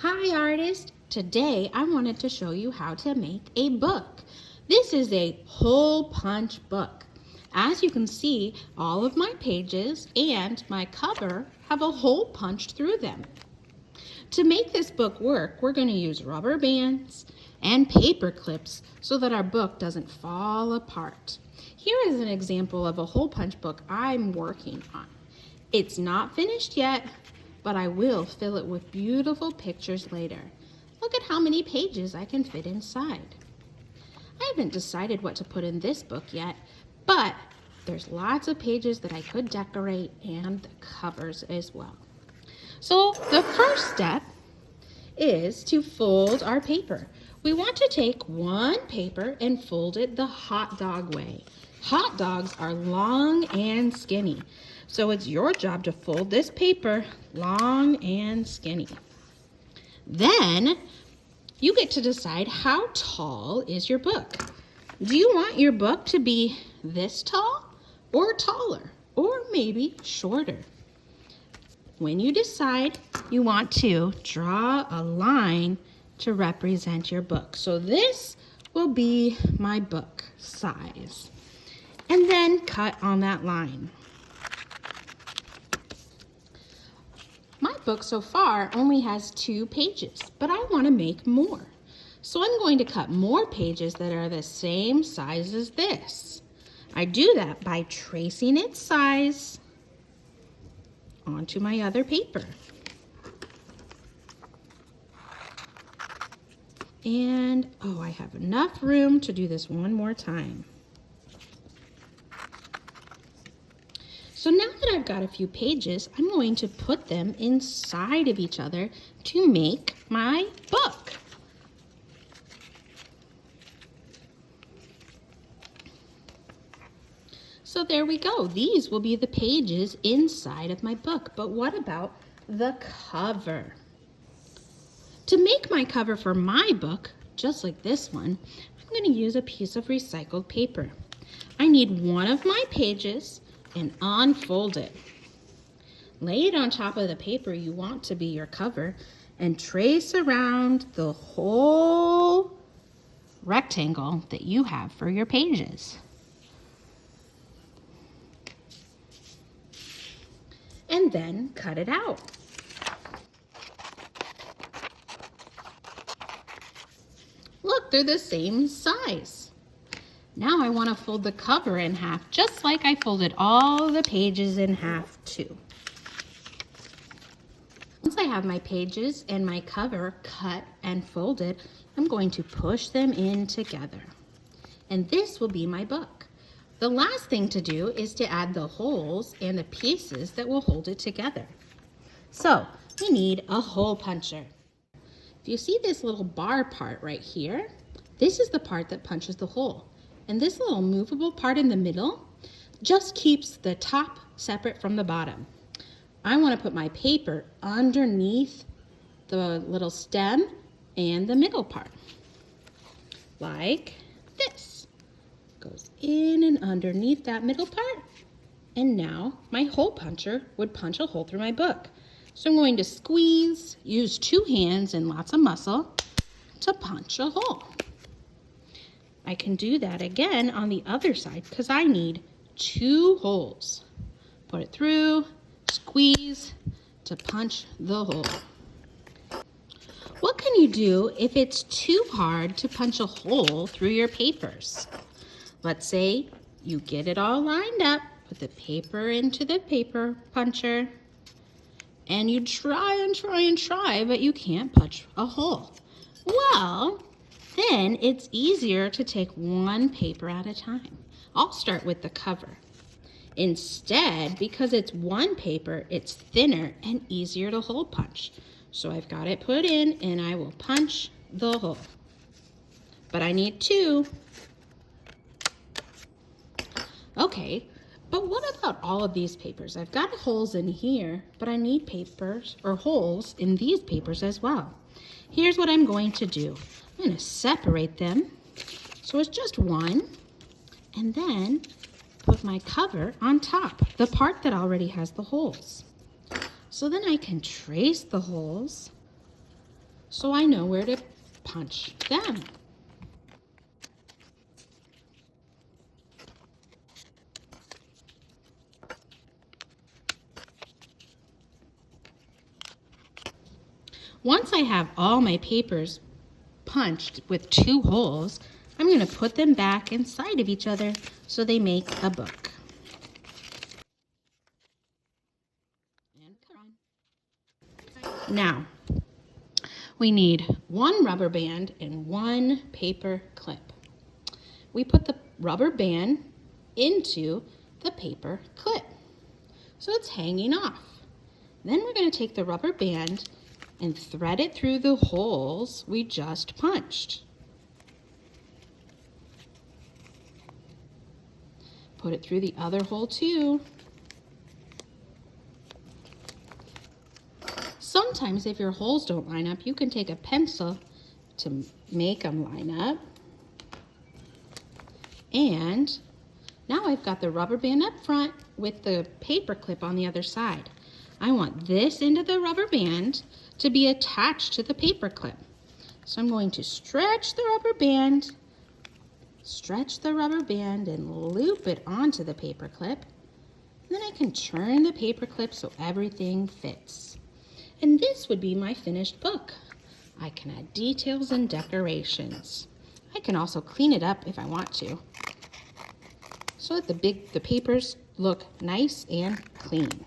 Hi artist! Today I wanted to show you how to make a book. This is a hole punch book. As you can see, all of my pages and my cover have a hole punched through them. To make this book work, we're going to use rubber bands and paper clips so that our book doesn't fall apart. Here is an example of a hole punch book I'm working on. It's not finished yet, but I will fill it with beautiful pictures later. Look at how many pages I can fit inside. I haven't decided what to put in this book yet, but there's lots of pages that I could decorate and the covers as well. So the first step is to fold our paper. We want to take one paper and fold it the hot dog way. Hot dogs are long and skinny, so it's your job to fold this paper long and skinny. Then you get to decide how tall is your book. Do you want your book to be this tall or taller or maybe shorter? When you decide, you want to draw a line to represent your book. So this will be my book size. And then cut on that line. My book so far only has 2 pages, but I want to make more. So I'm going to cut more pages that are the same size as this. I do that by tracing its size onto my other paper. And, oh, I have enough room to do this one more time. So now that I've got a few pages, I'm going to put them inside of each other to make my book. So there we go. These will be the pages inside of my book. But what about the cover? To make my cover for my book, just like this one, I'm going to use a piece of recycled paper. I need one of my pages and unfold it. Lay it on top of the paper you want to be your cover and trace around the whole rectangle that you have for your pages. And then cut it out. Look, they're the same size. Now I want to fold the cover in half, just like I folded all the pages in half too. Once I have my pages and my cover cut and folded, I'm going to push them in together. And this will be my book. The last thing to do is to add the holes and the pieces that will hold it together. So we need a hole puncher. If you see this little bar part right here, this is the part that punches the hole. And this little movable part in the middle just keeps the top separate from the bottom. I want to put my paper underneath the little stem and the middle part, like this. Goes in and underneath that middle part. And now my hole puncher would punch a hole through my book. So I'm going to squeeze, use 2 hands and lots of muscle to punch a hole. I can do that again on the other side because I need 2 holes. Put it through, squeeze to punch the hole. What can you do if it's too hard to punch a hole through your papers? Let's say you get it all lined up, put the paper into the paper puncher, and you try and try and try, but you can't punch a hole. Well, then it's easier to take one paper at a time. I'll start with the cover. Instead, because it's one paper, it's thinner and easier to hole punch. So I've got it put in and I will punch the hole. But I need 2. Okay, but what about all of these papers? I've got holes in here, but I need papers or holes in these papers as well. Here's what I'm going to do. I'm going to separate them so it's just one, and then put my cover on top, the part that already has the holes. So then I can trace the holes so I know where to punch them. Once I have all my papers punched with 2 holes, I'm going to put them back inside of each other so they make a book. Now, we need 1 rubber band and 1 paper clip. We put the rubber band into the paper clip, so it's hanging off. Then we're going to take the rubber band and thread it through the holes we just punched. Put it through the other hole too. Sometimes if your holes don't line up, you can take a pencil to make them line up. And now I've got the rubber band up front with the paper clip on the other side. I want this end of the rubber band to be attached to the paper clip. So I'm going to stretch the rubber band and loop it onto the paper clip. And then I can turn the paper clip so everything fits. And this would be my finished book. I can add details and decorations. I can also clean it up if I want to, so that the papers look nice and clean.